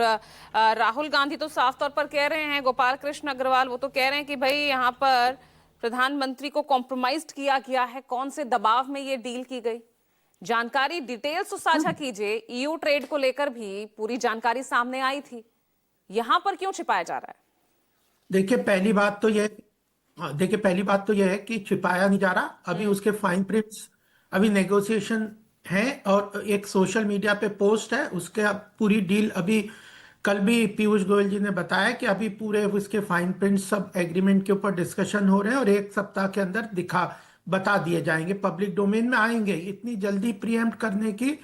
राहुल गांधी तो साफ तौर पर कह रहे हैं, गोपाल कृष्ण अग्रवाल वो तो कह रहे हैं कि भाई यहाँ पर प्रधानमंत्री को कॉम्प्रोमाइज किया गया है। कौन से दबाव में ये डील की गई, जानकारी डिटेल्स तो साझा कीजिए। ईयू ट्रेड को लेकर भी पूरी जानकारी सामने आई थी, यहां पर क्यों छिपाया जा रहा है? देखिए पहली बात तो यह देखिए पहली बात तो यह है कि छिपाया नहीं जा रहा। अभी उसके फाइन प्रिंट्स अभी नेगोशिएशन है और एक सोशल मीडिया पे पोस्ट है उसके। अब पूरी डील अभी कल भी पीयूष गोयल जी ने बताया कि अभी पूरे उसके फाइन प्रिंट सब एग्रीमेंट के ऊपर डिस्कशन हो रहे हैं और एक सप्ताह के अंदर बता दिए जाएंगे, पब्लिक डोमेन में आएंगे। इतनी जल्दी प्रीएम्प्ट करने की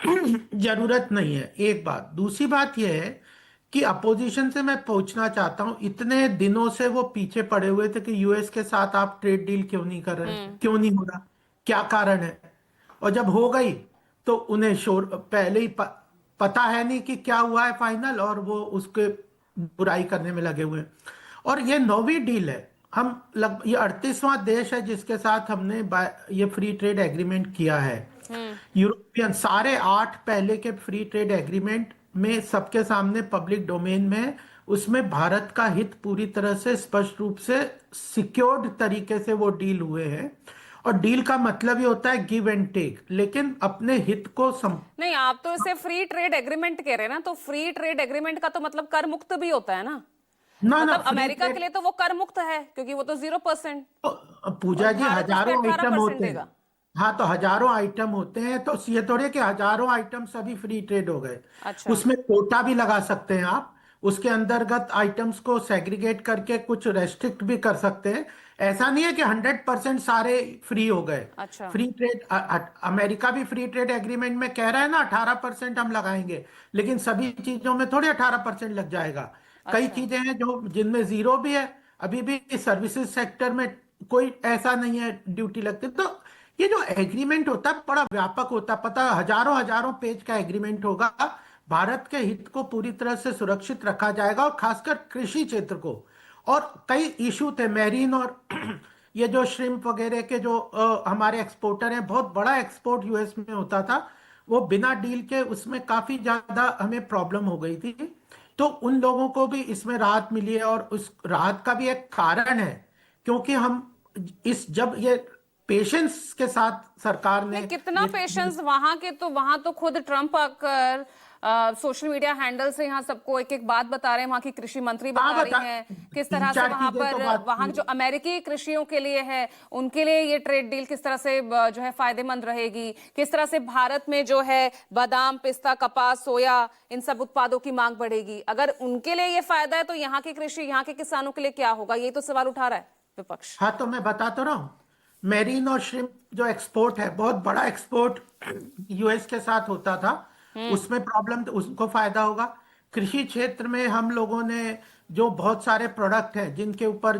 जरूरत नहीं है, एक बात। दूसरी बात यह है कि अपोजिशन से मैं पूछना चाहता हूं, इतने दिनों से वो पीछे पड़े हुए थे कि यूएस के साथ आप ट्रेड डील क्यों नहीं कर रहे, क्यों नहीं हो रहा, क्या कारण है? और जब हो गई तो उन्हें पहले ही पता है नहीं कि क्या हुआ है फाइनल, और वो उसके बुराई करने में लगे हुए हैं। और ये 9वीं डील है। ये 38वां देश है जिसके साथ हमने ये फ्री ट्रेड एग्रीमेंट किया है। यूरोपियन सारे 8 पहले के फ्री ट्रेड एग्रीमेंट में सबके सामने पब्लिक डोमेन में है। उसमें भारत का हित पूरी तरह से स्पष्ट रूप से सिक्योर्ड तरीके से वो डील हुए हैं। और डील का मतलब ही होता है गिव एंड टेक, लेकिन अपने हित को नहीं, आप तो इसे फ्री ट्रेड एग्रीमेंट कह रहे हैं ना, तो फ्री ट्रेड एग्रीमेंट का तो मतलब कर मुक्त भी होता है ना। मतलब अमेरिका के लिए तो वो कर मुक्त है क्योंकि वो तो 0%। पूजा जी हजारों आइटम होते हैं। हाँ, तो हजारों आइटम होते हैं, तो ये थोड़े कि हजारों आइटम सभी फ्री ट्रेड हो गए। अच्छा। उसमें कोटा भी लगा सकते हैं आप, उसके अंतर्गत आइटम्स को सेग्रीगेट करके कुछ रेस्ट्रिक्ट भी कर सकते हैं। ऐसा नहीं है कि 100% सारे फ्री हो गए। अच्छा। फ्री ट्रेड अमेरिका भी फ्री ट्रेड एग्रीमेंट में कह रहा है ना 18% हम लगाएंगे, लेकिन सभी चीजों में थोड़े 18% लग जाएगा। कई अच्छा। चीजें हैं जो जिनमें जीरो भी है। अभी भी सर्विसेज सेक्टर में कोई ऐसा नहीं है ड्यूटी लगती। तो ये जो एग्रीमेंट होता है बड़ा व्यापक होता है, पता है, हजारों हजारों पेज का एग्रीमेंट होगा। भारत के हित को पूरी तरह से सुरक्षित रखा जाएगा, और खासकर कृषि क्षेत्र को। और कई इशू थे मैरीन और ये जो श्रिम्प वगैरह के जो हमारे एक्सपोर्टर हैं, बहुत बड़ा एक्सपोर्ट यूएस में होता था, वो बिना डील के उसमें काफी ज्यादा हमें प्रॉब्लम हो गई थी। तो उन लोगों को भी इसमें राहत मिली है, और उस राहत का भी एक कारण है क्योंकि हम जब ये पेशेंस के साथ सरकार ने कितना पेशेंस वहां तो खुद ट्रंप आकर सोशल मीडिया हैंडल से यहाँ सबको एक एक बात बता रहे हैं। वहां की कृषि मंत्री बता रही हैं किस तरह से वहां पर वहां जो अमेरिकी कृषियों के लिए है उनके लिए ये ट्रेड डील किस तरह से जो है फायदेमंद रहेगी, किस तरह से भारत में जो है बादाम, पिस्ता, कपास, सोया, इन सब उत्पादों की मांग बढ़ेगी। अगर उनके लिए ये फायदा है तो यहाँ की कृषि, यहाँ के किसानों के लिए क्या होगा, ये तो सवाल उठा रहा है विपक्ष। हाँ, तो मैं बता तो रहा हूँ, मेरीन और श्रिम्प जो एक्सपोर्ट है, बहुत बड़ा एक्सपोर्ट यूएस के साथ होता था, उसमें प्रॉब्लम तो उसको फायदा होगा। कृषि क्षेत्र में हम लोगों ने जो बहुत सारे प्रोडक्ट हैं जिनके ऊपर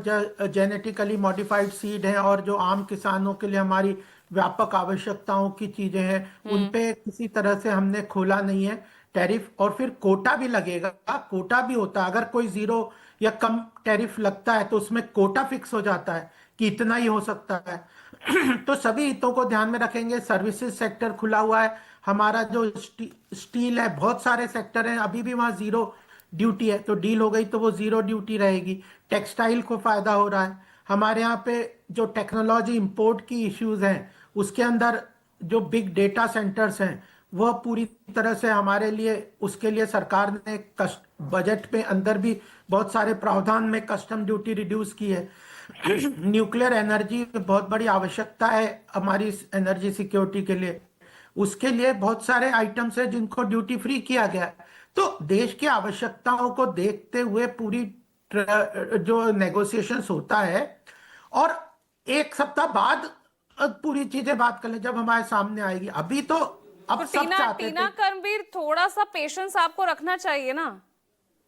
जेनेटिकली मॉडिफाइड सीड है, और जो आम किसानों के लिए हमारी व्यापक आवश्यकताओं की चीजें हैं, उन पे किसी तरह से हमने खोला नहीं है टैरिफ। और फिर कोटा भी लगेगा, कोटा भी होता है। अगर कोई जीरो या कम टैरिफ लगता है तो उसमें कोटा फिक्स हो जाता है कि इतना ही हो सकता है। तो सभी हितों को ध्यान में रखेंगे। सर्विसेज सेक्टर खुला हुआ है, हमारा जो स्टील है, बहुत सारे सेक्टर हैं, अभी भी वहां जीरो ड्यूटी है। तो डील हो गई तो वो जीरो ड्यूटी रहेगी। टेक्सटाइल को फायदा हो रहा है। हमारे यहाँ पे जो टेक्नोलॉजी इंपोर्ट की इश्यूज हैं, उसके अंदर जो बिग डेटा सेंटर्स हैं, वह पूरी तरह से हमारे लिए, उसके लिए सरकार ने बजट में अंदर भी बहुत सारे प्रावधान में कस्टम ड्यूटी रिड्यूस की है। न्यूक्लियर एनर्जी बहुत बड़ी आवश्यकता है हमारी एनर्जी सिक्योरिटी के लिए, उसके लिए बहुत सारे आइटम्स हैं जिनको ड्यूटी फ्री किया गया है। तो देश की आवश्यकताओं को देखते हुए पूरी जो नेगोशिएशंस होता है, और एक सप्ताह बाद पूरी चीजें बात कर ले जब हमारे सामने आएगी। अभी तो अब सब चाहते थे। टीना कर्मवीर, थोड़ा सा पेशेंस आपको रखना चाहिए ना।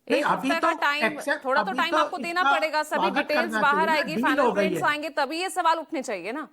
एक हफ्ते का टाइम, थोड़ा तो टाइम आपको देना पड़ेगा। सभी डिटेल्स बाहर आएगी, फाइनल प्रिंट्स आएंगे, तभी ये सवाल उठने चाहिए ना।